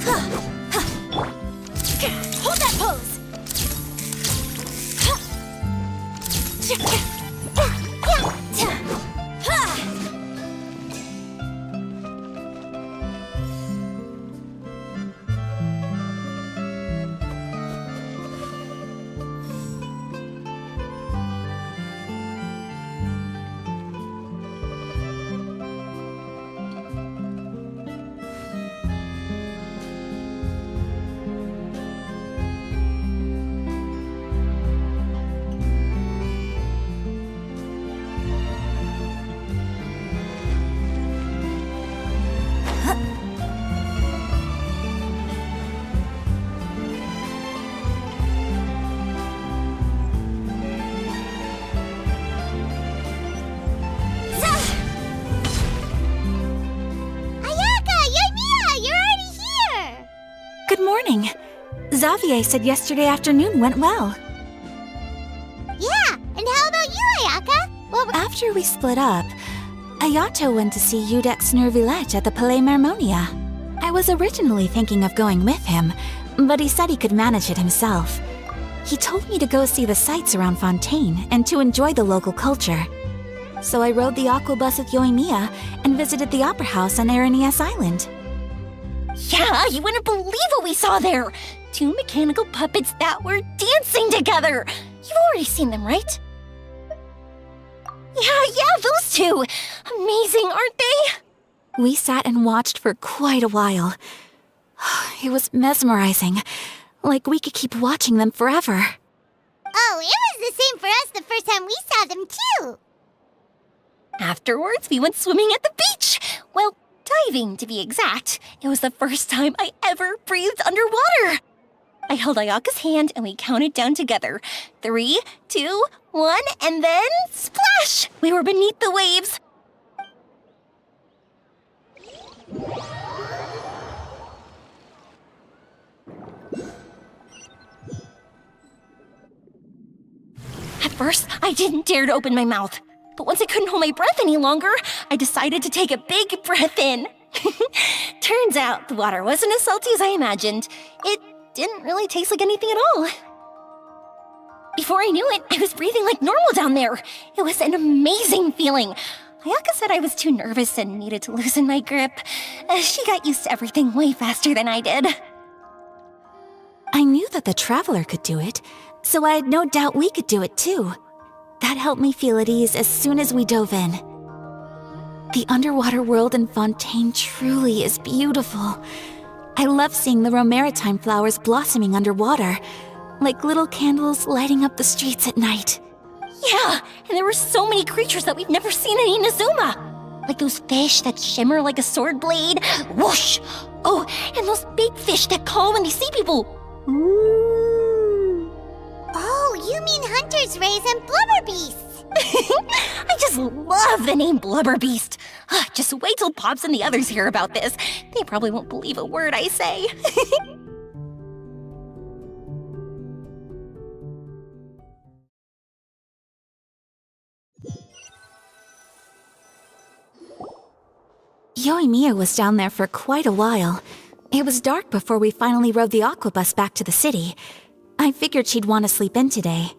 Hold that pose! Good morning. Xavier said yesterday afternoon went well. Yeah, and how about you, Ayaka? Well, After we split up, Ayato went to see Udex Nervillette at the Palais Marmonia. I was originally thinking of going with him, but he said he could manage it himself. He told me to go see the sights around Fontaine and to enjoy the local culture. So I rode the aquabus with Yoimiya and visited the opera house on Aranias Island. Yeah, you wouldn't believe what we saw there! 2 mechanical puppets that were dancing together! You've already seen them, right? Yeah, those two! Amazing, aren't they? We sat and watched for quite a while. It was mesmerizing, like we could keep watching them forever. oh, it was the same for us the first time we saw them, too. Afterwards, we went swimming at the beach! Well, diving, to be exact. It was the first time I ever breathed underwater! I held Ayaka's hand and we counted down together. 3, 2, 1, and then splash! We were beneath the waves. At first, I didn't dare to open my mouth. But once I couldn't hold my breath any longer, I decided to take a big breath in. Turns out the water wasn't as salty as I imagined. It didn't really taste like anything at all. Before I knew it, I was breathing like normal down there. It was an amazing feeling. Ayaka said I was too nervous and needed to loosen my grip. She got used to everything way faster than I did. I knew that the Traveler could do it, so I had no doubt we could do it too. That helped me feel at ease as soon as we dove in. The underwater world in Fontaine truly is beautiful. I love seeing the romaritime flowers blossoming underwater, like little candles lighting up the streets at night. Yeah, and there were so many creatures that we've never seen in Inazuma. Like those fish that shimmer like a sword blade. Whoosh! Oh, and those big fish that call when they see people. Ooh. Oh, you mean Hunter's Rays and Blubber Beasts. I just love the name Blubber Beast. Just wait till Pops and the others hear about this. They probably won't believe a word I say. Yoimiya was down there for quite a while. It was dark before we finally rode the aquabus back to the city. I figured she'd want to sleep in today.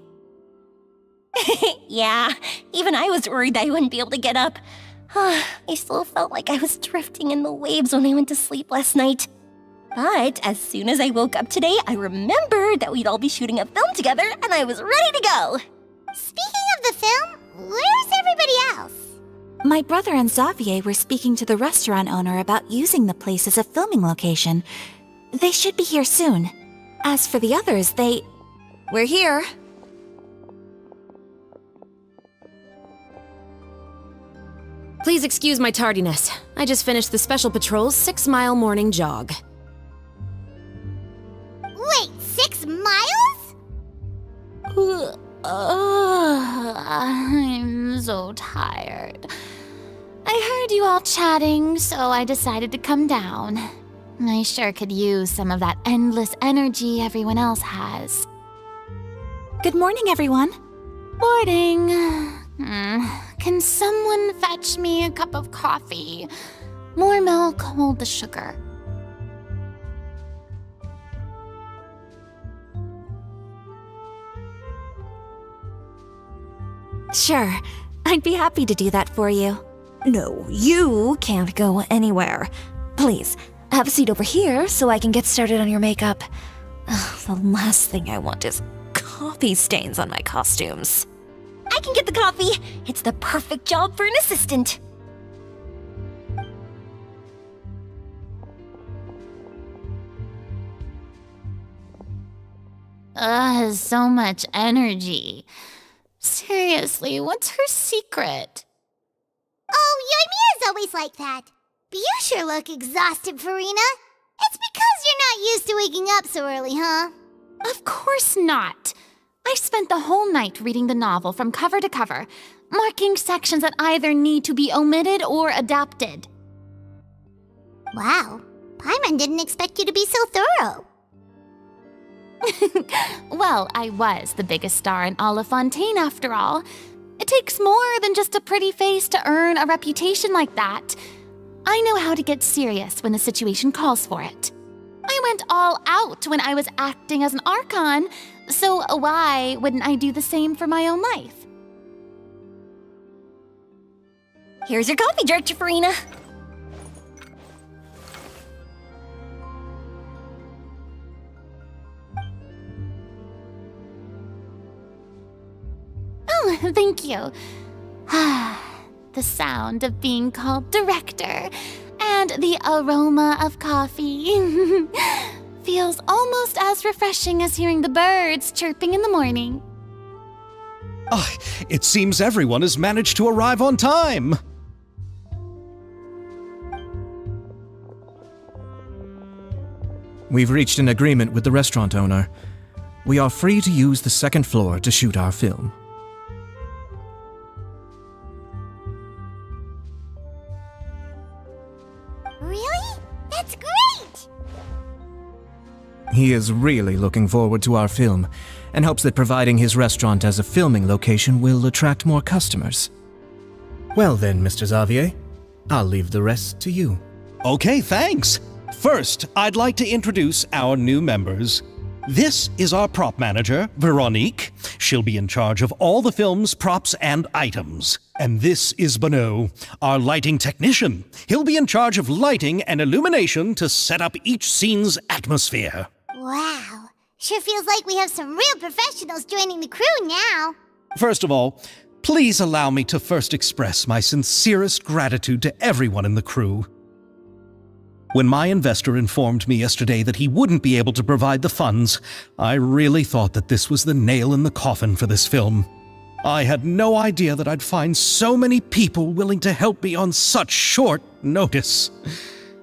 Yeah, even I was worried that I wouldn't be able to get up. I still felt like I was drifting in the waves when I went to sleep last night. But as soon as I woke up today, I remembered that we'd all be shooting a film together, and I was ready to go. Speaking of the film, where's everybody else? My brother and Xavier were speaking to the restaurant owner about using the place as a filming location. They should be here soon. As for the others, We're here. Please excuse my tardiness. I just finished the Special Patrol's 6-mile morning jog. Wait, 6 miles? I'm so tired. I heard you all chatting, so I decided to come down. I sure could use some of that endless energy everyone else has. Good morning, everyone. Morning. Can someone fetch me a cup of coffee? More milk, hold the sugar. Sure, I'd be happy to do that for you. No, you can't go anywhere. Please, have a seat over here so I can get started on your makeup. Ugh, the last thing I want is coffee stains on my costumes. I can get the coffee. It's the perfect job for an assistant. So much energy. Seriously, what's her secret? Oh, Yoimiya's always like that. But you sure look exhausted, Farina. It's because you're not used to waking up so early, huh? Of course not. I spent the whole night reading the novel from cover to cover, marking sections that either need to be omitted or adapted. Wow, Paimon didn't expect you to be so thorough. Well, I was the biggest star in all of Fontaine after all. It takes more than just a pretty face to earn a reputation like that. I know how to get serious when the situation calls for it. I went all out when I was acting as an Archon, so why wouldn't I do the same for my own life? Here's your coffee, Director Farina. Oh, thank you. The sound of being called director and the aroma of coffee feels almost as refreshing as hearing the birds chirping in the morning. It seems everyone has managed to arrive on time. We've reached an agreement with the restaurant owner. We are free to use the second floor to shoot our film. Really? That's great! He is really looking forward to our film and hopes that providing his restaurant as a filming location will attract more customers. Well then, Mr. Xavier, I'll leave the rest to you. Okay, thanks. First, I'd like to introduce our new members. This is our prop manager, Veronique. She'll be in charge of all the film's props and items. And this is Bonneau, our lighting technician. He'll be in charge of lighting and illumination to set up each scene's atmosphere. Wow, sure feels like we have some real professionals joining the crew now. First of all, please allow me to first express my sincerest gratitude to everyone in the crew. When my investor informed me yesterday that he wouldn't be able to provide the funds, I really thought that this was the nail in the coffin for this film. I had no idea that I'd find so many people willing to help me on such short notice.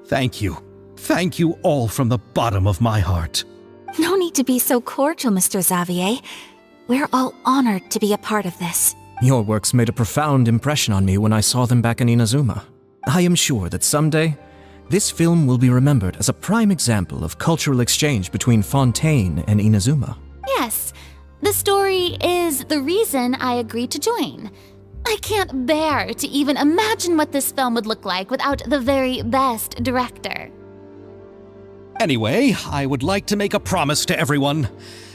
Thank you. Thank you all from the bottom of my heart. No need to be so cordial, Mr. Xavier. We're all honored to be a part of this. Your works made a profound impression on me when I saw them back in Inazuma. I am sure that someday, this film will be remembered as a prime example of cultural exchange between Fontaine and Inazuma. Yes, the story is the reason I agreed to join. I can't bear to even imagine what this film would look like without the very best director. Anyway, I would like to make a promise to everyone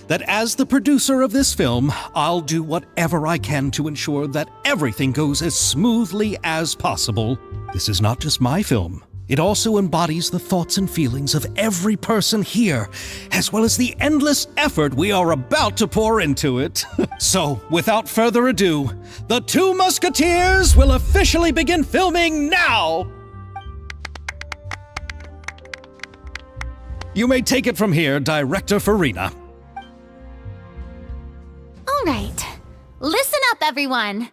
that as the producer of this film, I'll do whatever I can to ensure that everything goes as smoothly as possible. This is not just my film. It also embodies the thoughts and feelings of every person here, as well as the endless effort we are about to pour into it. So, without further ado, the Two Musketeers will officially begin filming now! You may take it from here, Director Farina. All right, listen up, everyone.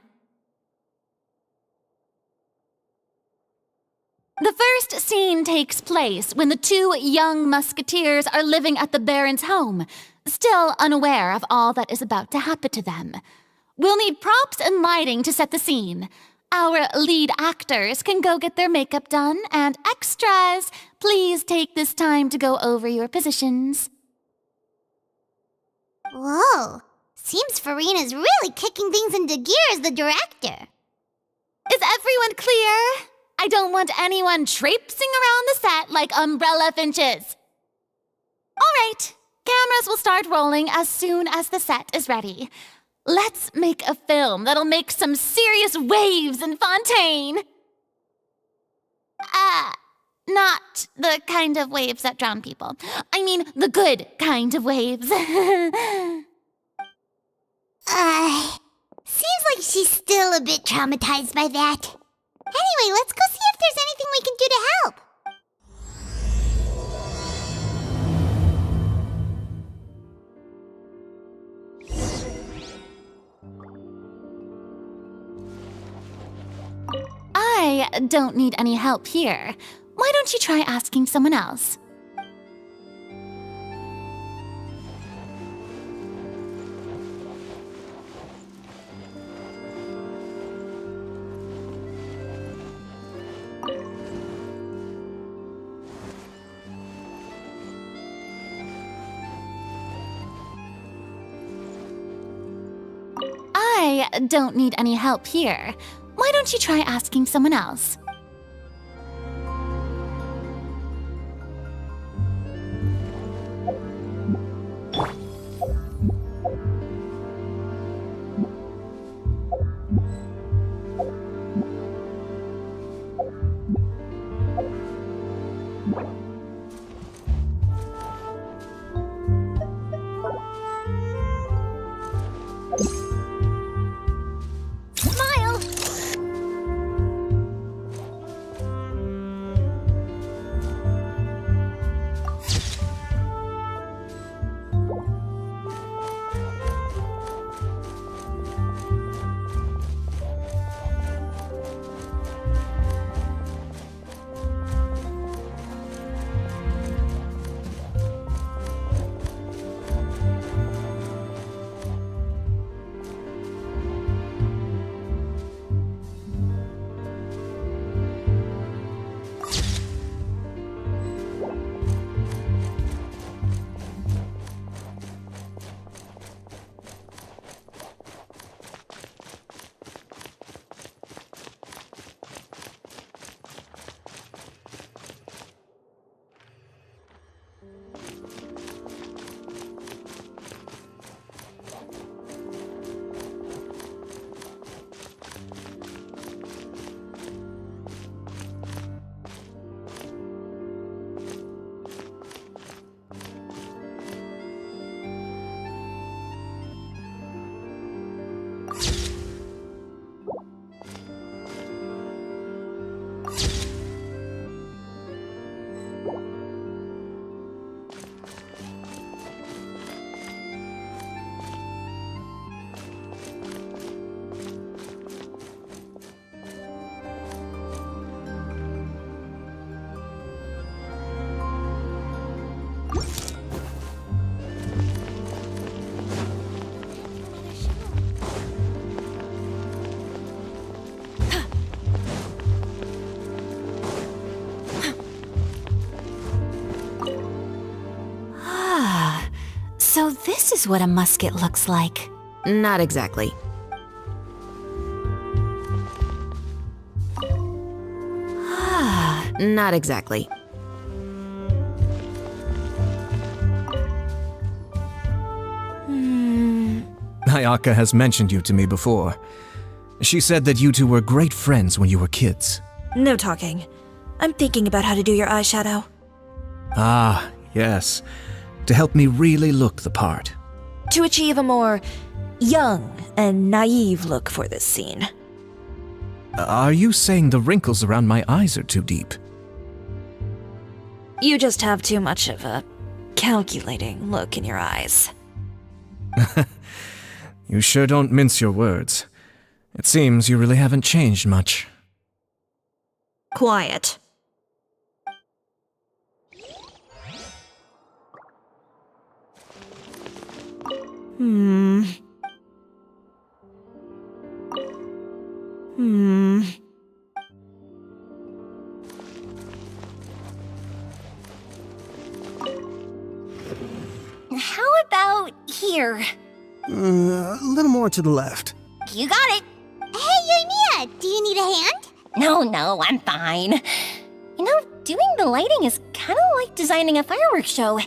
The first scene takes place when the two young musketeers are living at the Baron's home, still unaware of all that is about to happen to them. We'll need props and lighting to set the scene. Our lead actors can go get their makeup done, and extras, please take this time to go over your positions. Whoa, seems Farina's really kicking things into gear as the director. Is everyone clear? I don't want anyone traipsing around the set like umbrella finches. All right, cameras will start rolling as soon as the set is ready. Let's make a film that'll make some serious waves in Fontaine! Not the kind of waves that drown people. I mean, the good kind of waves. Seems like she's still a bit traumatized by that. Anyway, let's go see if there's anything we can do to help. I don't need any help here. Why don't you try asking someone else? I don't need any help here. Why don't you try asking someone else? Smile! So this is what a musket looks like. Not exactly. Not exactly. Ayaka has mentioned you to me before. She said that you two were great friends when you were kids. No talking. I'm thinking about how to do your eyeshadow. Ah, yes. To help me really look the part. To achieve a more young and naive look for this scene. Are you saying the wrinkles around my eyes are too deep? You just have too much of a calculating look in your eyes. You sure don't mince your words. It seems you really haven't changed much. Quiet. How about here? A little more to the left. You got it. Hey, Yoimiya, do you need a hand? No, I'm fine. You know, doing the lighting is kind of like designing a fireworks show.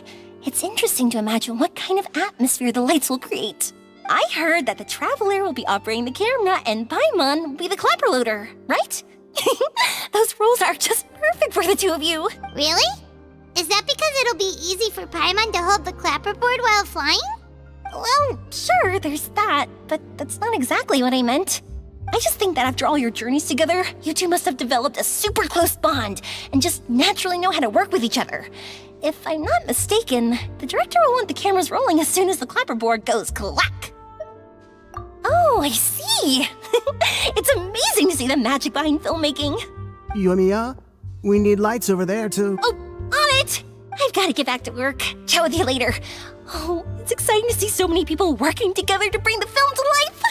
It's interesting to imagine what kind of atmosphere the lights will create. I heard that the Traveler will be operating the camera and Paimon will be the clapper loader, right? Those roles are just perfect for the two of you. Really? Is that because it'll be easy for Paimon to hold the clapperboard while flying? Well, sure, there's that, but that's not exactly what I meant. I just think that after all your journeys together, you two must have developed a super close bond and just naturally know how to work with each other. If I'm not mistaken, the director will want the cameras rolling as soon as the clapperboard goes clack. Oh, I see. It's amazing to see the magic behind filmmaking. Yoimiya, we need lights over there too. Oh, on it! I've got to get back to work. Chat with you later. Oh, it's exciting to see so many people working together to bring the film to life.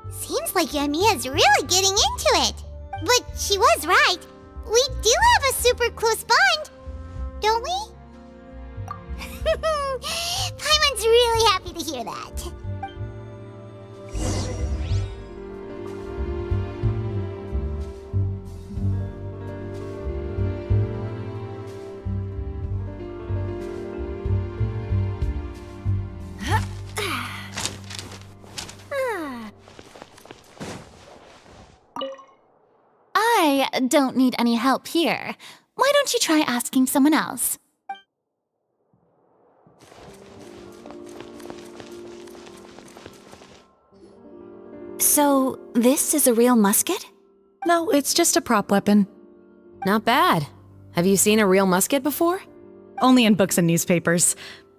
Seems like Yoimiya's really getting into it. But she was right. We do have a super close bond, don't we? Paimon's really happy to hear that. I don't need any help here. Why don't you try asking someone else? So, this is a real musket? No, it's just a prop weapon. Not bad. Have you seen a real musket before? Only in books and newspapers.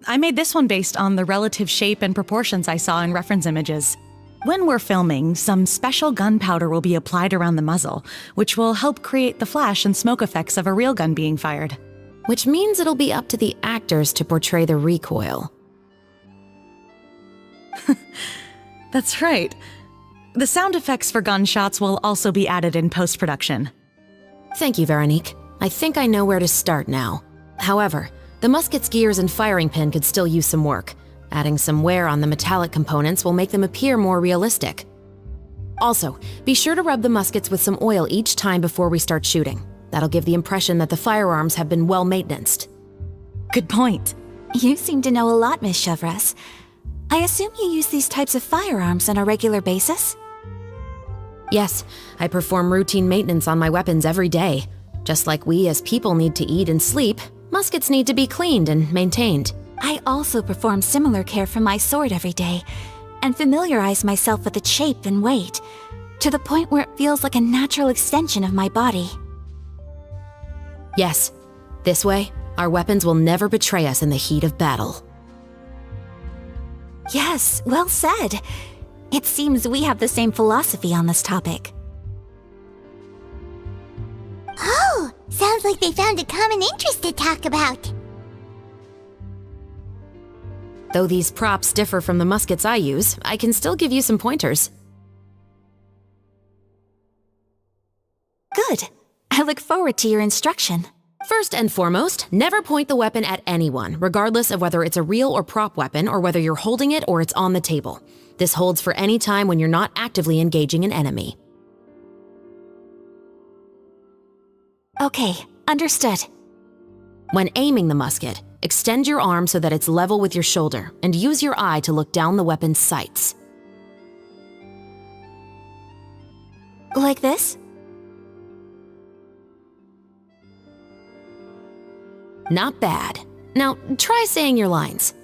I made this one based on the relative shape and proportions I saw in reference images. When we're filming, some special gunpowder will be applied around the muzzle, which will help create the flash and smoke effects of a real gun being fired. Which means it'll be up to the actors to portray the recoil. That's right. The sound effects for gunshots will also be added in post-production. Thank you, Veronique. I think I know where to start now. However, the musket's gears and firing pin could still use some work. Adding some wear on the metallic components will make them appear more realistic. Also, be sure to rub the muskets with some oil each time before we start shooting. That'll give the impression that the firearms have been well maintained. Good point. You seem to know a lot, Miss Chevres. I assume you use these types of firearms on a regular basis? Yes, I perform routine maintenance on my weapons every day. Just like we as people need to eat and sleep, muskets need to be cleaned and maintained. I also perform similar care for my sword every day, and familiarize myself with its shape and weight, to the point where it feels like a natural extension of my body. Yes, this way, our weapons will never betray us in the heat of battle. Yes, well said. It seems we have the same philosophy on this topic. Oh, sounds like they found a common interest to talk about. Though these props differ from the muskets I use, I can still give you some pointers. Good. I look forward to your instruction. First and foremost, never point the weapon at anyone, regardless of whether it's a real or prop weapon or whether you're holding it or it's on the table. This holds for any time when you're not actively engaging an enemy. Okay, understood. When aiming the musket, extend your arm so that it's level with your shoulder and use your eye to look down the weapon's sights. Like this? Not bad. Now, try saying your lines.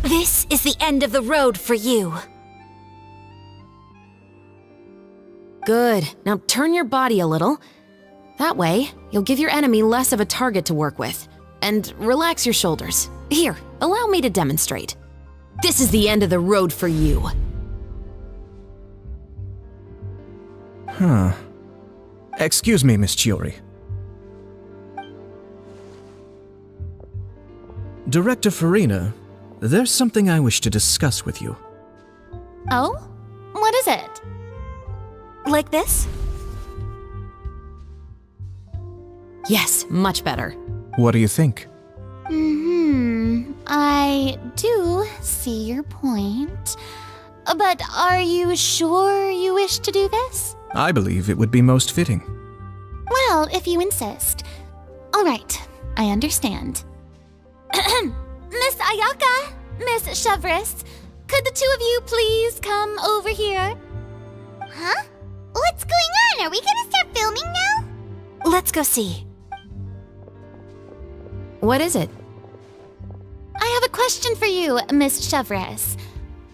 This is the end of the road for you. Good. Now turn your body a little. That way, you'll give your enemy less of a target to work with. And relax your shoulders. Here, allow me to demonstrate. This is the end of the road for you. Huh. Excuse me, Miss Chiori. Director Farina, there's something I wish to discuss with you. Oh? What is it? Like this? Yes, much better. What do you think? I do see your point. But are you sure you wish to do this? I believe it would be most fitting. Well, if you insist. All right, I understand. Miss Ayaka, Miss Chevris, could the two of you please come over here? Huh? What's going on? Are we gonna start filming now? Let's go see. What is it? I have a question for you, Miss Chevris.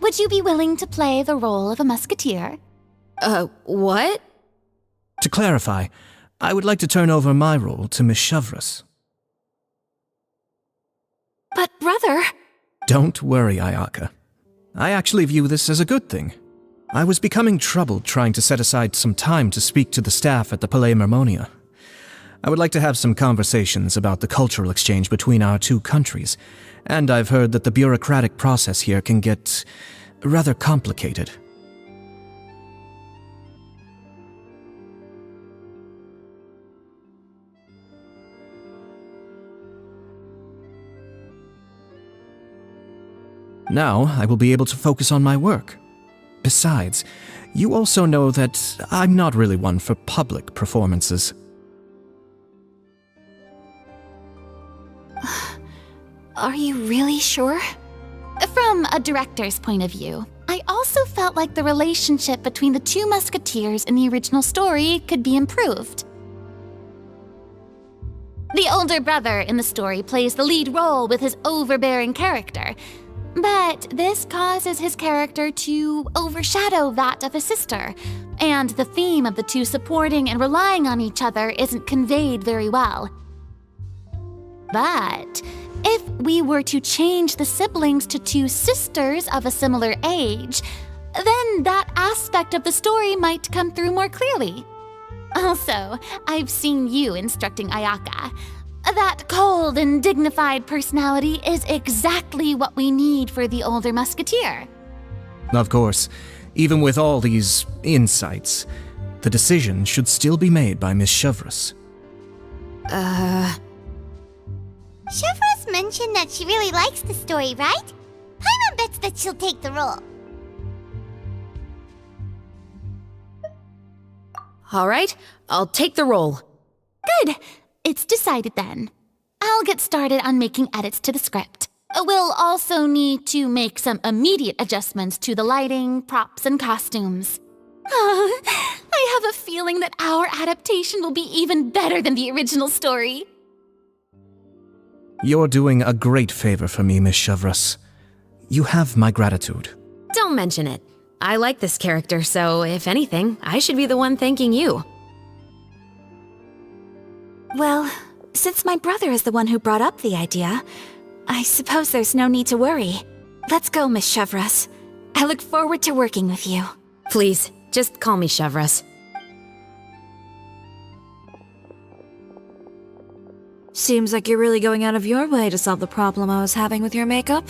Would you be willing to play the role of a musketeer? What? To clarify, I would like to turn over my role to Miss Chevris. But brother... Don't worry, Ayaka. I actually view this as a good thing. I was becoming troubled trying to set aside some time to speak to the staff at the Palais Mermonia. I would like to have some conversations about the cultural exchange between our two countries, and I've heard that the bureaucratic process here can get rather complicated. Now, I will be able to focus on my work. Besides, you also know that I'm not really one for public performances. Are you really sure? From a director's point of view, I also felt like the relationship between the two musketeers in the original story could be improved. The older brother in the story plays the lead role with his overbearing character, but this causes his character to overshadow that of his sister, and the theme of the two supporting and relying on each other isn't conveyed very well. But if we were to change the siblings to two sisters of a similar age, then that aspect of the story might come through more clearly. Also, I've seen you instructing Ayaka. That cold and dignified personality is exactly what we need for the older musketeer. Of course, even with all these insights, the decision should still be made by Miss Chevris. Chevros mentioned that she really likes the story, right? Paimon bets that she'll take the role. All right, I'll take the role. Good. It's decided then. I'll get started on making edits to the script. We'll also need to make some immediate adjustments to the lighting, props, and costumes. I have a feeling that our adaptation will be even better than the original story. You're doing a great favor for me, Miss Chevris. You have my gratitude. Don't mention it. I like this character, so if anything, I should be the one thanking you. Well, since my brother is the one who brought up the idea, I suppose there's no need to worry. Let's go, Miss Chevris. I look forward to working with you. Please, just call me Chevris. Seems like you're really going out of your way to solve the problem I was having with your makeup.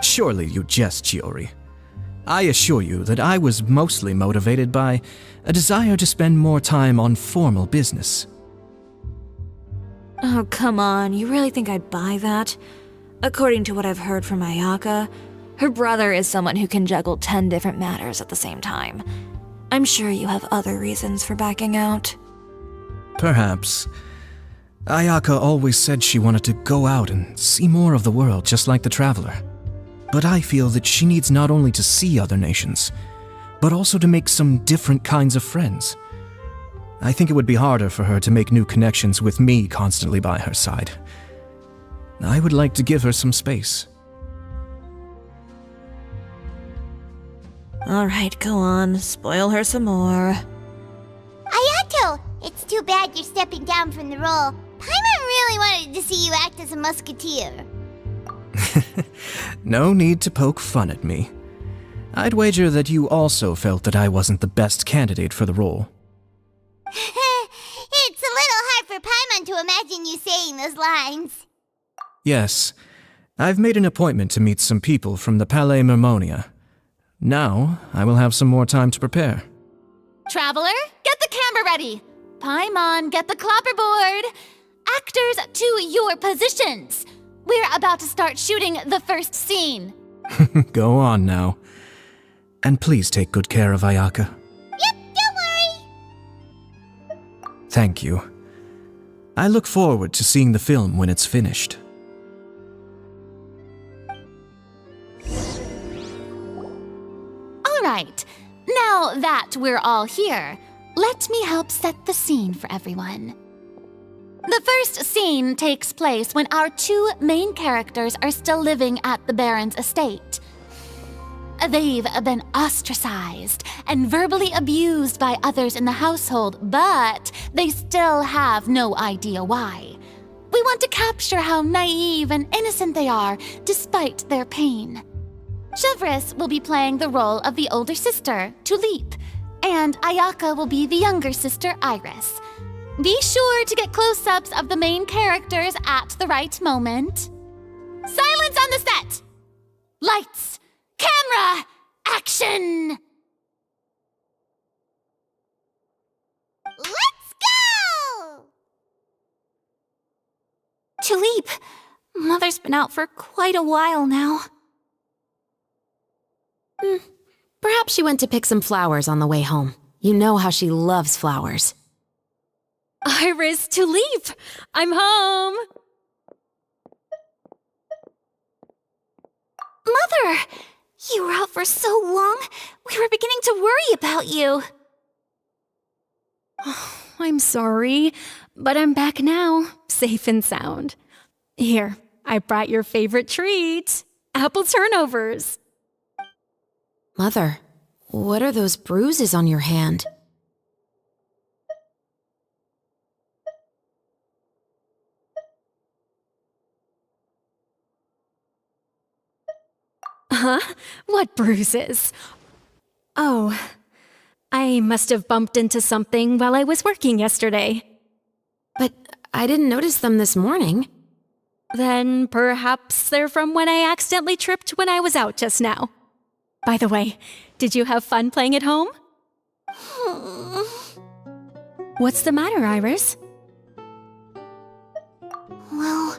Surely you jest, Chiori. I assure you that I was mostly motivated by a desire to spend more time on formal business. Oh, come on, you really think I'd buy that? According to what I've heard from Ayaka, her brother is someone who can juggle 10 different matters at the same time. I'm sure you have other reasons for backing out. Perhaps. Ayaka always said she wanted to go out and see more of the world, just like the Traveler. But I feel that she needs not only to see other nations, but also to make some different kinds of friends. I think it would be harder for her to make new connections with me constantly by her side. I would like to give her some space. Alright, go on, spoil her some more. Ayato, it's too bad you're stepping down from the role. Paimon really wanted to see you act as a musketeer. No need to poke fun at me. I'd wager that you also felt that I wasn't the best candidate for the role. It's a little hard for Paimon to imagine you saying those lines. Yes, I've made an appointment to meet some people from the Palais Mermonia. Now, I will have some more time to prepare. Traveler, get the camera ready. Paimon, get the clapperboard. Actors, to your positions. We're about to start shooting the first scene. Go on now. And please take good care of Ayaka. Yep, don't worry. Thank you. I look forward to seeing the film when it's finished. All right, now that we're all here, let me help set the scene for everyone. The first scene takes place when our two main characters are still living at the Baron's estate. They've been ostracized and verbally abused by others in the household, but they still have no idea why. We want to capture how naive and innocent they are despite their pain. Chevris will be playing the role of the older sister, Tulip, and Ayaka will be the younger sister, Iris. Be sure to get close-ups of the main characters at the right moment. Silence on the set! Lights! Camera! Action! Let's go! Tulip, Mother's been out for quite a while now. Perhaps she went to pick some flowers on the way home. You know how she loves flowers. Iris, Tulip! I'm home! Mother! You were out for so long, we were beginning to worry about you. I'm sorry, but I'm back now, safe and sound. Here, I brought your favorite treat, apple turnovers. Mother, what are those bruises on your hand? Huh? What bruises? Oh, I must have bumped into something while I was working yesterday. But I didn't notice them this morning. Then perhaps they're from when I accidentally tripped when I was out just now. By the way, did you have fun playing at home? What's the matter, Iris? Well,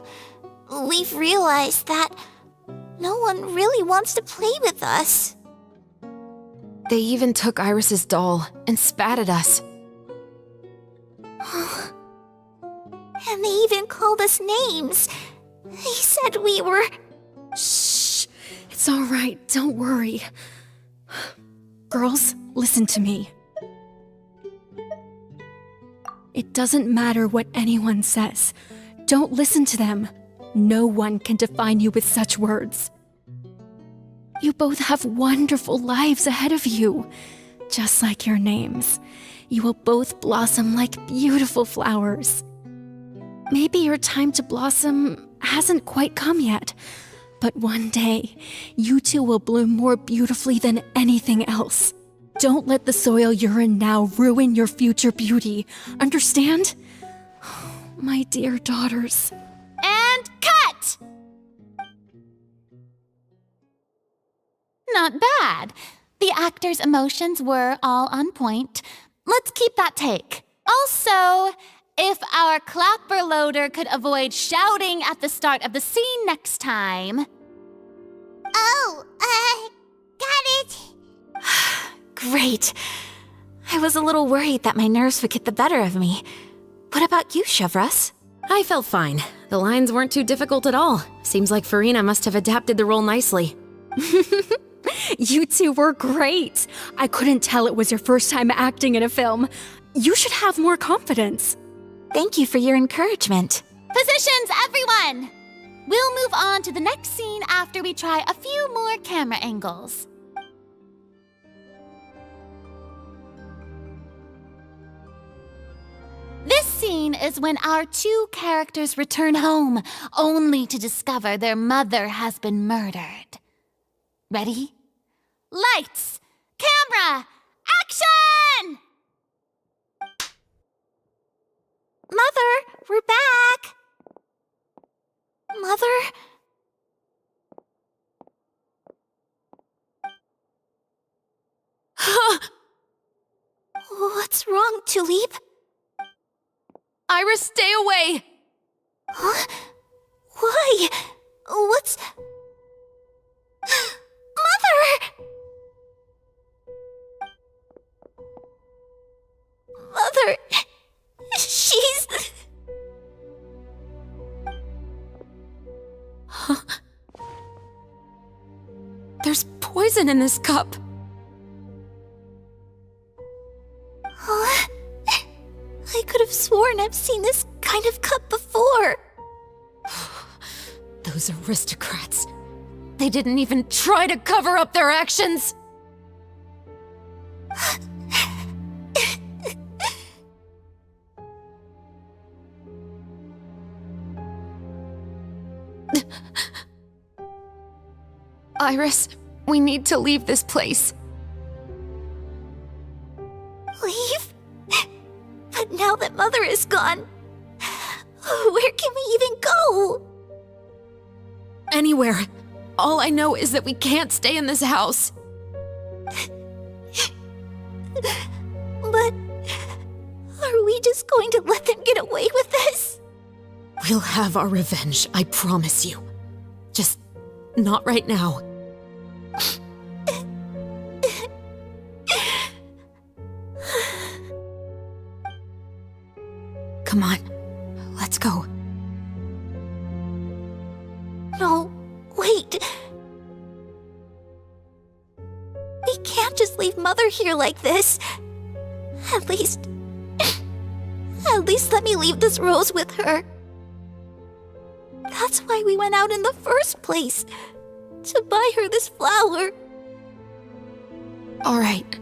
we've realized that no one really wants to play with us. They even took Iris's doll and spat at us. And they even called us names. They said we were... Shh! It's all right, don't worry. Girls, listen to me. It doesn't matter what anyone says. Don't listen to them. No one can define you with such words. You both have wonderful lives ahead of you. Just like your names. You will both blossom like beautiful flowers. Maybe your time to blossom hasn't quite come yet, but one day, you two will bloom more beautifully than anything else. Don't let the soil you're in now ruin your future beauty. Understand? My dear daughters. And cut! Not bad. The actors' emotions were all on point. Let's keep that take. Also, if our clapper loader could avoid shouting at the start of the scene next time. Oh, got it. Great. I was a little worried that my nerves would get the better of me. What about you, Chevris? I felt fine. The lines weren't too difficult at all. Seems like Farina must have adapted the role nicely. You two were great. I couldn't tell it was your first time acting in a film. You should have more confidence. Thank you for your encouragement. Positions, everyone! We'll move on to the next scene after we try a few more camera angles. This scene is when our two characters return home, only to discover their mother has been murdered. Ready? Lights! Camera! Action! Mother, we're back. Mother? What's wrong, Tulip? Iris, stay away! Huh? Why? What's... Mother! Mother... She's... poison in this cup. Oh, I could have sworn I've seen this kind of cup before. Those aristocrats. They didn't even try to cover up their actions. Iris, we need to leave this place. Leave? But now that Mother is gone, where can we even go? Anywhere. All I know is that we can't stay in this house. But are we just going to let them get away with this? We'll have our revenge, I promise you. Just not right now. Come on, let's go. No, wait. We can't just leave Mother here like this. At least let me leave this rose with her. That's why we went out in the first place. To buy her this flower. All right.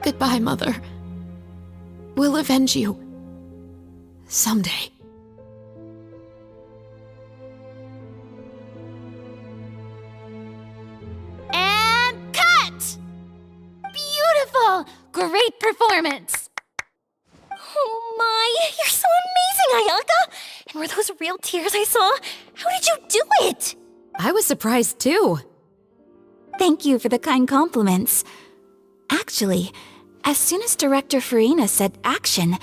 Goodbye, Mother. We'll avenge you. Someday. And cut! Beautiful! Great performance! Oh my, you're so amazing, Ayaka! And were those real tears I saw? How did you do it? I was surprised too. Thank you for the kind compliments. Actually, as soon as Director Farina said action,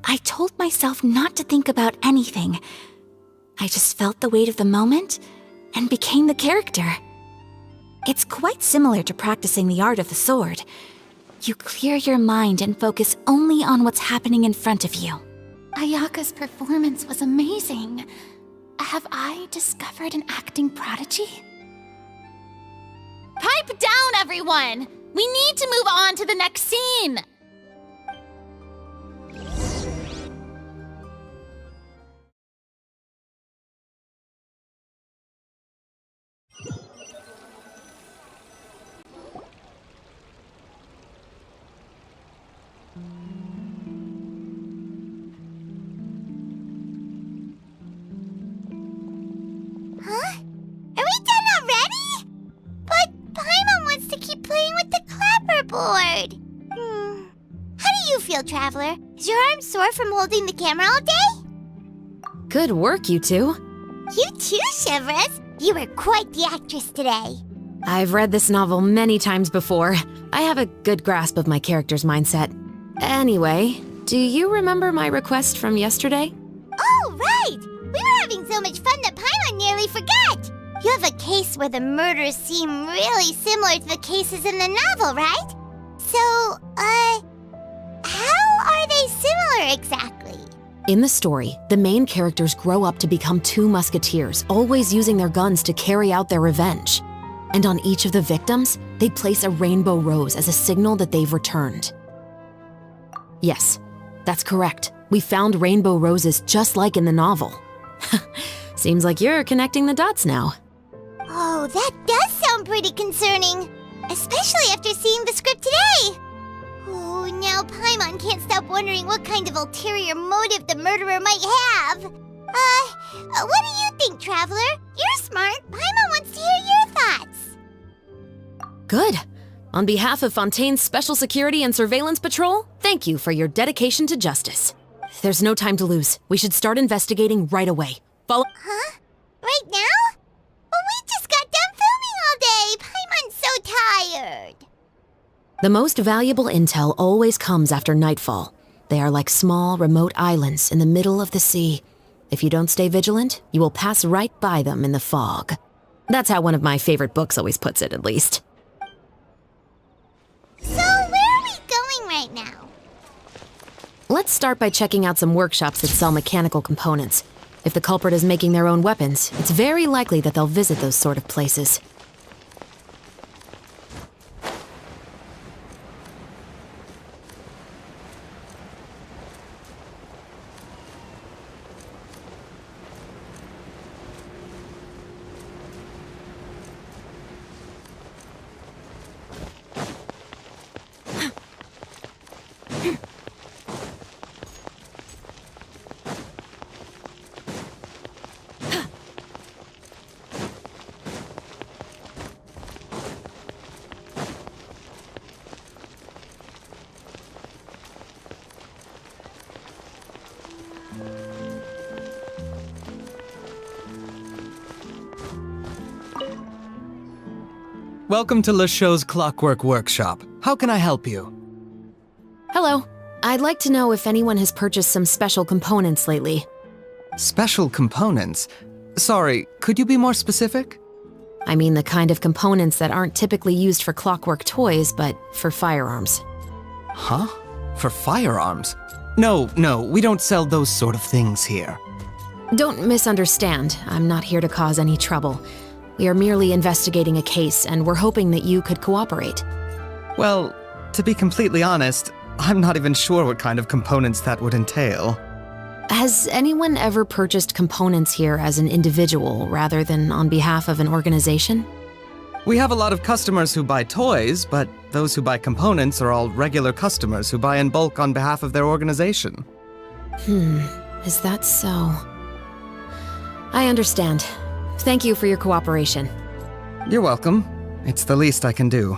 I told myself not to think about anything. I just felt the weight of the moment and became the character. It's quite similar to practicing the art of the sword. You clear your mind and focus only on what's happening in front of you. Ayaka's performance was amazing. Have I discovered an acting prodigy? Pipe down, everyone! We need to move on to the next scene! Huh? Are we done already? But Paimon wants to keep playing with the clapperboard. How do you feel, Traveler? Is your arm sore from holding the camera all day? Good work, you two. You too, Chevres. You were quite the actress today. I've read this novel many times before. I have a good grasp of my character's mindset. Anyway, do you remember my request from yesterday? Oh, right! We were having so much fun that Paimon nearly forgot. You have a case where the murders seem really similar to the cases in the novel, right? So, how are they similar exactly? In the story, the main characters grow up to become two musketeers, always using their guns to carry out their revenge. And on each of the victims, they place a rainbow rose as a signal that they've returned. Yes, that's correct. We found rainbow roses just like in the novel. Seems like you're connecting the dots now. Oh, that does sound pretty concerning. Especially after seeing the script today. Oh, now Paimon can't stop wondering what kind of ulterior motive the murderer might have. What do you think, Traveler? You're smart. Paimon wants to hear your thoughts. Good. On behalf of Fontaine's Special Security and Surveillance Patrol, thank you for your dedication to justice. There's no time to lose. We should start investigating right away. Follow— Huh? Right now? Well, we just got done filming all day. Paimon's so tired. The most valuable intel always comes after nightfall. They are like small, remote islands in the middle of the sea. If you don't stay vigilant, you will pass right by them in the fog. That's how one of my favorite books always puts it, at least. So, where are we going right now? Let's start by checking out some workshops that sell mechanical components. If the culprit is making their own weapons, it's very likely that they'll visit those sort of places. Welcome to Le Show's Clockwork Workshop. How can I help you? Hello. I'd like to know if anyone has purchased some special components lately. Special components? Sorry, could you be more specific? I mean the kind of components that aren't typically used for clockwork toys, but for firearms. Huh? For firearms? No, we don't sell those sort of things here. Don't misunderstand. I'm not here to cause any trouble. We are merely investigating a case, and we're hoping that you could cooperate. Well, to be completely honest, I'm not even sure what kind of components that would entail. Has anyone ever purchased components here as an individual rather than on behalf of an organization? We have a lot of customers who buy toys, but those who buy components are all regular customers who buy in bulk on behalf of their organization. Is that so? I understand. Thank you for your cooperation. You're welcome. It's the least I can do.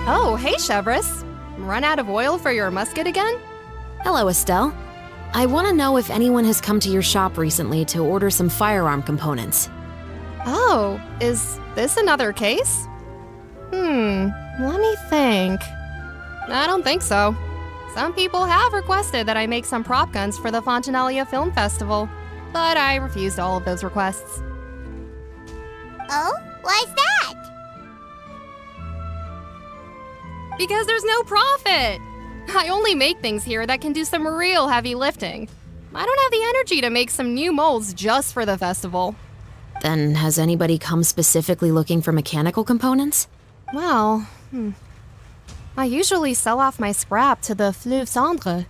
Oh, hey, Chevres. Run out of oil for your musket again? Hello, Estelle. I want to know if anyone has come to your shop recently to order some firearm components. Oh, is this another case? Let me think. I don't think so. Some people have requested that I make some prop guns for the Fontanalia Film Festival, but I refused all of those requests. Oh? Why's that? Because there's no profit! I only make things here that can do some real heavy lifting. I don't have the energy to make some new molds just for the festival. Then has anybody come specifically looking for mechanical components? Well, I usually sell off my scrap to the Fleuve Cendre.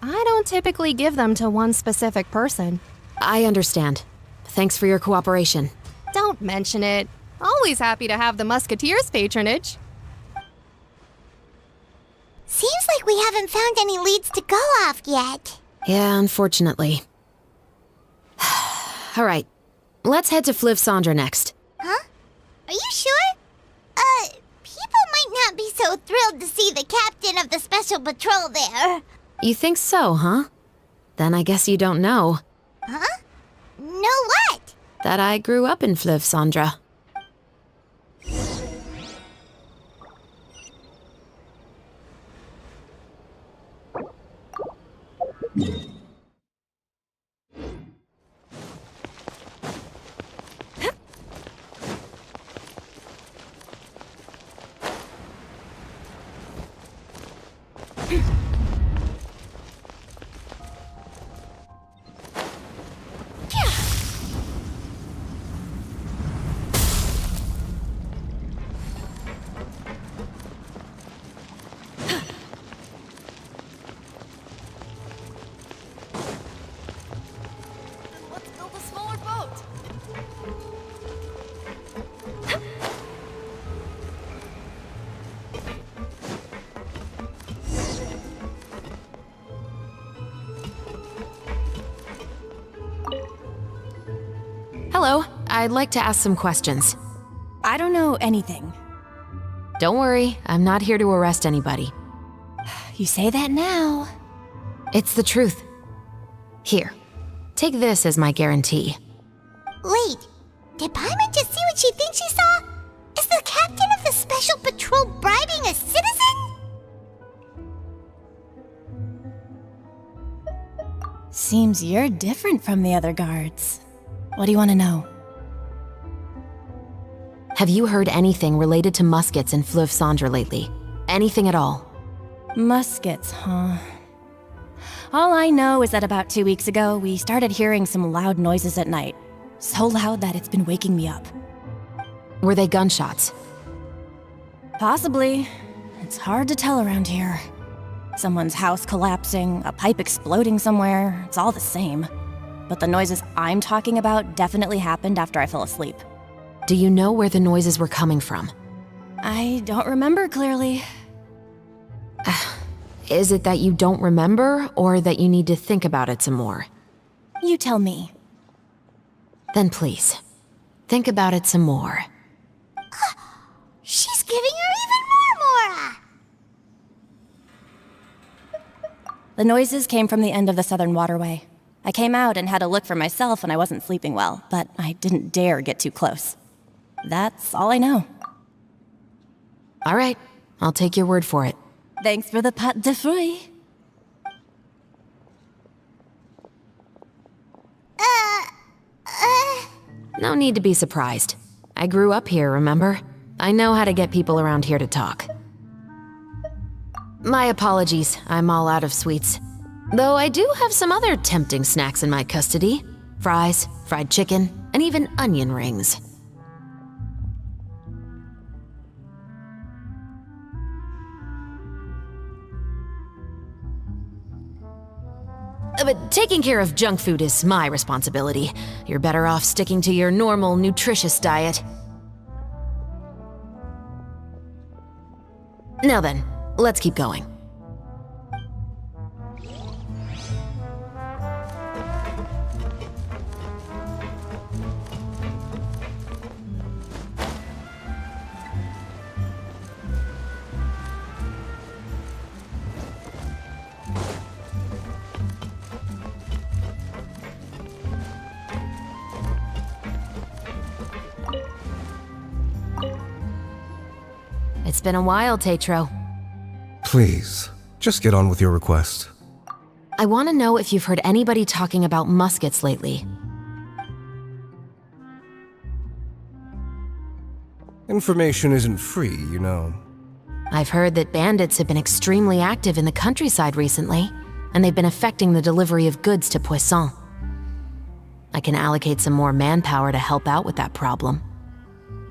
I don't typically give them to one specific person. I understand. Thanks for your cooperation. Don't mention it. Always happy to have the Musketeers' patronage. Seems like we haven't found any leads to go off yet. Yeah, unfortunately. All right, let's head to Fleuve Cendre next. Huh? Are you sure? People might not be so thrilled to see the captain of the special patrol there. You think so, huh? Then I guess you don't know. Huh? Know what? That I grew up in Fleuve Cendre. Hello, I'd like to ask some questions. I don't know anything. Don't worry, I'm not here to arrest anybody. You say that now. It's the truth. Here, take this as my guarantee. Wait, did Paimon just see what she thinks she saw? Is the captain of the special patrol bribing a citizen? Seems you're different from the other guards. What do you want to know? Have you heard anything related to muskets in Fleuve Cendre lately? Anything at all? Muskets, huh? All I know is that about 2 weeks ago, we started hearing some loud noises at night. So loud that it's been waking me up. Were they gunshots? Possibly. It's hard to tell around here. Someone's house collapsing, a pipe exploding somewhere, it's all the same. but the noises I'm talking about definitely happened after I fell asleep. Do you know where the noises were coming from? I don't remember clearly. Is it that you don't remember, or that you need to think about it some more? You tell me. Then please, think about it some more. She's giving her even more Mora! The noises came from the end of the Southern Waterway. I came out and had a look for myself when I wasn't sleeping well, but I didn't dare get too close. That's all I know. All right, I'll take your word for it. Thanks for the pâte de fruits. No need to be surprised. I grew up here, remember? I know how to get people around here to talk. My apologies, I'm all out of sweets. Though I do have some other tempting snacks in my custody. Fries, fried chicken, and even onion rings. But taking care of junk food is my responsibility. You're better off sticking to your normal, nutritious diet. Now then, let's keep going. It's been a while, Tetro. Please, just get on with your request. I want to know if you've heard anybody talking about muskets lately. Information isn't free, you know. I've heard that bandits have been extremely active in the countryside recently, and they've been affecting the delivery of goods to Poisson. I can allocate some more manpower to help out with that problem.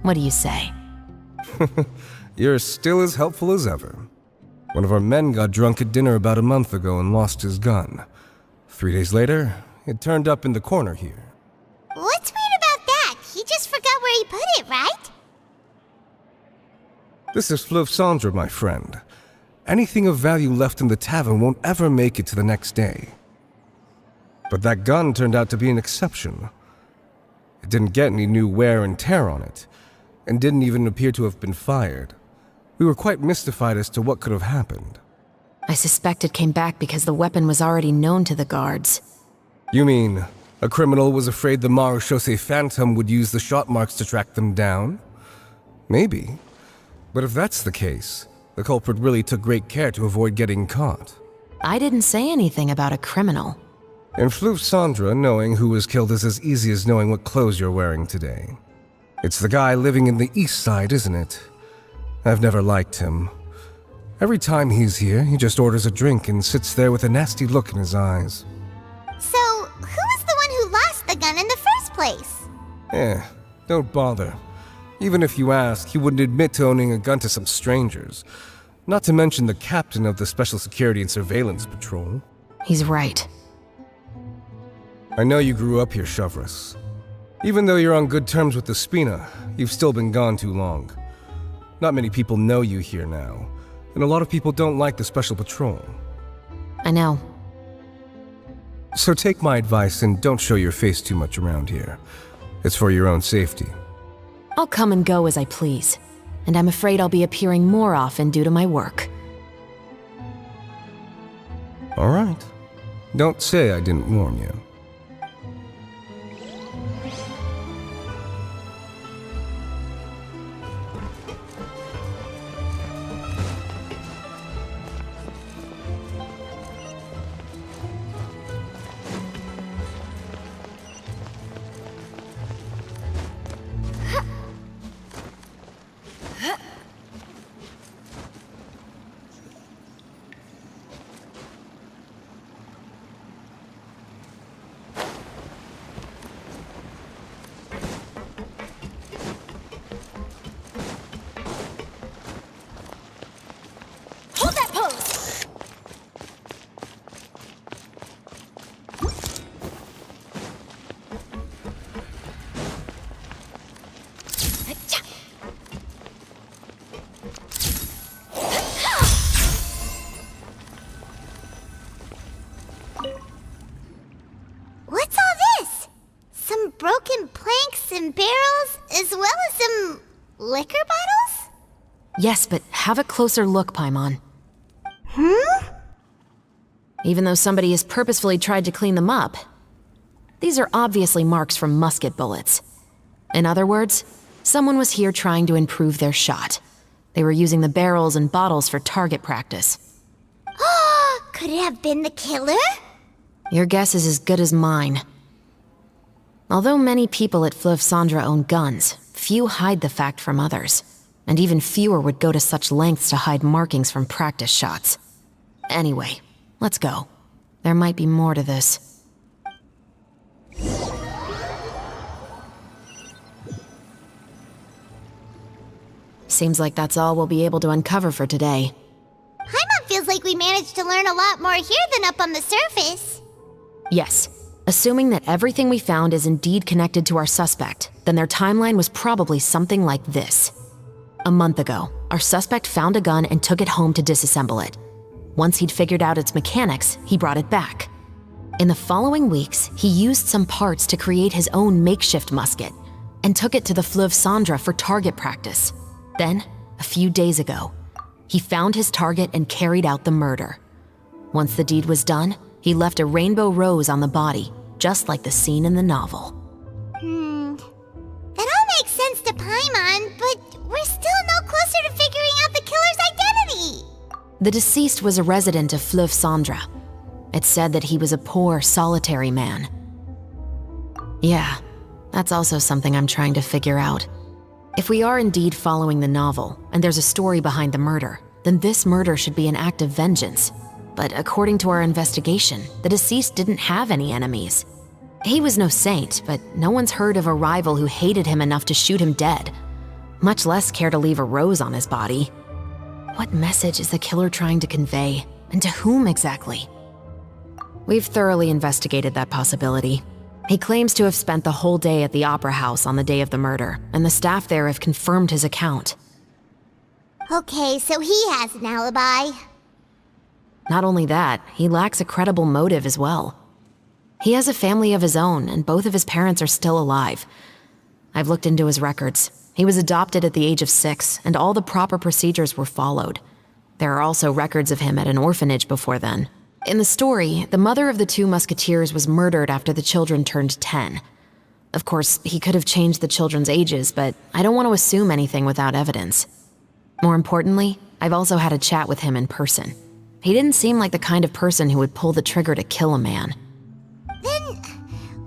What do you say? You're still as helpful as ever. One of our men got drunk at dinner about a month ago and lost his gun. 3 days later, it turned up in the corner here. What's weird about that? He just forgot where he put it, right? This is Fleuve Cendre, my friend. Anything of value left in the tavern won't ever make it to the next day. But that gun turned out to be an exception. It didn't get any new wear and tear on it, and didn't even appear to have been fired. We were quite mystified as to what could have happened. I suspect it came back because the weapon was already known to the guards. You mean, a criminal was afraid the Marechaussee Phantom would use the shot marks to track them down? Maybe. But if that's the case, the culprit really took great care to avoid getting caught. I didn't say anything about a criminal. In Fleuve Cendre, knowing who was killed is as easy as knowing what clothes you're wearing today. It's the guy living in the east side, isn't it? I've never liked him. Every time he's here, he just orders a drink and sits there with a nasty look in his eyes. So, who was the one who lost the gun in the first place? Don't bother. Even if you ask, he wouldn't admit to owning a gun to some strangers. Not to mention the captain of the Special Security and Surveillance Patrol. He's right. I know you grew up here, Chevres. Even though you're on good terms with the Spina, you've still been gone too long. Not many people know you here now, and a lot of people don't like the Special Patrol. I know. So take my advice and don't show your face too much around here. It's for your own safety. I'll come and go as I please, and I'm afraid I'll be appearing more often due to my work. All right. Don't say I didn't warn you. Some liquor bottles? Yes, but have a closer look, Paimon. Even though somebody has purposefully tried to clean them up, these are obviously marks from musket bullets. In other words, someone was here trying to improve their shot. They were using the barrels and bottles for target practice. Could it have been the killer? Your guess is as good as mine. Although many people at Fleuve Cendres own guns, few hide the fact from others. And even fewer would go to such lengths to hide markings from practice shots. Anyway, let's go. There might be more to this. Seems like that's all we'll be able to uncover for today. Paimon feels like we managed to learn a lot more here than up on the surface. Yes. Assuming that everything we found is indeed connected to our suspect, then their timeline was probably something like this. A month ago, our suspect found a gun and took it home to disassemble it. Once he'd figured out its mechanics, he brought it back. In the following weeks, he used some parts to create his own makeshift musket and took it to the Fleuve Cendres for target practice. Then, a few days ago, he found his target and carried out the murder. Once the deed was done, he left a rainbow rose on the body, just like the scene in the novel. That all makes sense to Paimon, but we're still no closer to figuring out the killer's identity. The deceased was a resident of Fleuve Cendres. It's said that he was a poor, solitary man. Yeah, that's also something I'm trying to figure out. If we are indeed following the novel, and there's a story behind the murder, then this murder should be an act of vengeance. But according to our investigation, the deceased didn't have any enemies. He was no saint, but no one's heard of a rival who hated him enough to shoot him dead, much less care to leave a rose on his body. What message is the killer trying to convey, and to whom exactly? We've thoroughly investigated that possibility. He claims to have spent the whole day at the Opera House on the day of the murder, and the staff there have confirmed his account. Okay, so he has an alibi. Not only that, he lacks a credible motive as well. He has a family of his own, and both of his parents are still alive. I've looked into his records. He was adopted at the age of 6, and all the proper procedures were followed. There are also records of him at an orphanage before then. In the story, the mother of the 2 musketeers was murdered after the children turned 10. Of course, he could have changed the children's ages, but I don't want to assume anything without evidence. More importantly, I've also had a chat with him in person. He didn't seem like the kind of person who would pull the trigger to kill a man. Then,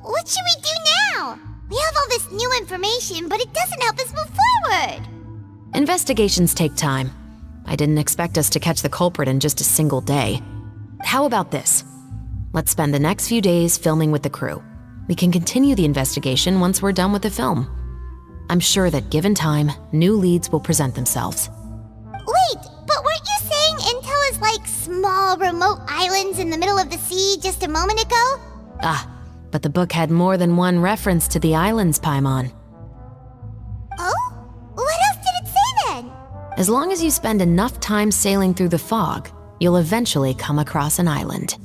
what should we do now? We have all this new information, but it doesn't help us move forward. Investigations take time. I didn't expect us to catch the culprit in just a single day. How about this? Let's spend the next few days filming with the crew. We can continue the investigation once we're done with the film. I'm sure that given time, new leads will present themselves. Wait, but weren't you saying Intel is like small, remote islands in the middle of the sea just a moment ago? But the book had more than one reference to the islands, Paimon. Oh? What else did it say then? As long as you spend enough time sailing through the fog, you'll eventually come across an island.